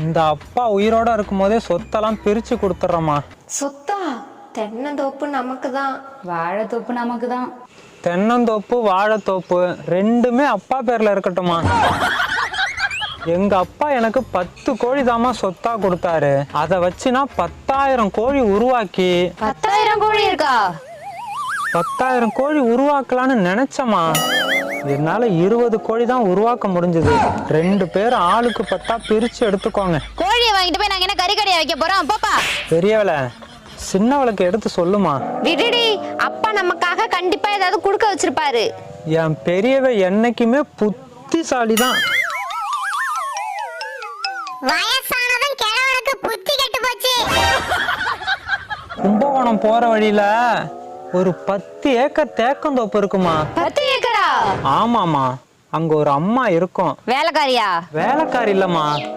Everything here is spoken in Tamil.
இந்த அப்பா உயிரோட இருக்கும் போதே சொத்தெல்லாம் பிரிச்சு கொடுத்துட்றோமா. சொத்தா? தென்னந்தோப்பு நமக்கு தான், வாழைத்தோப்பு நமக்கு தான். தென்னந்தோப்பு வாழைத்தோப்பு ரெண்டுமே அப்பா பேர்ல இருக்கட்டுமா. எங்க அப்பா எனக்கு 10 கோழி தாமா சொத்தா கொடுத்தாரு. அதை வச்சு நான் 10,000 கோழி உருவாக்கி 10,000 கோழி இருக்கா? 10,000 கோழி உருவாக்கலான்னு நினைச்சமா. என்னால 20 கோழி தான் உருவாக்க முடிஞ்சது. 2 பேர் ஆளுக்கு 10 பிரிச்சு எடுத்துக்கோங்க. கோழியை வாங்கிட்டு போய் நாங்க என்ன கறி கடையா வைக்க போறோம்? பாப்பா பெரியவளை சின்னவளுக்கு எடுத்து சொல்லுமா. விடுடி, அப்பா நமக்காக கண்டிப்பா ஏதாவது குடுக்க வச்சிருப்பாரு. என் பெரியவ என்னைக்குமே புத்திசாலி தான். வயசானதும் கிழவனுக்கு புத்தி கெட்டு போச்சு. கும்பகோணம் போற வழியில ஒரு 10 ஏக்கர் தேக்கந்தோப்பு இருக்குமா. 10 ஏக்கரா? ஆமாமா, அங்க ஒரு அம்மா இருக்கும். வேலைக்காரியா? வேலைக்காரி இல்லம்மா,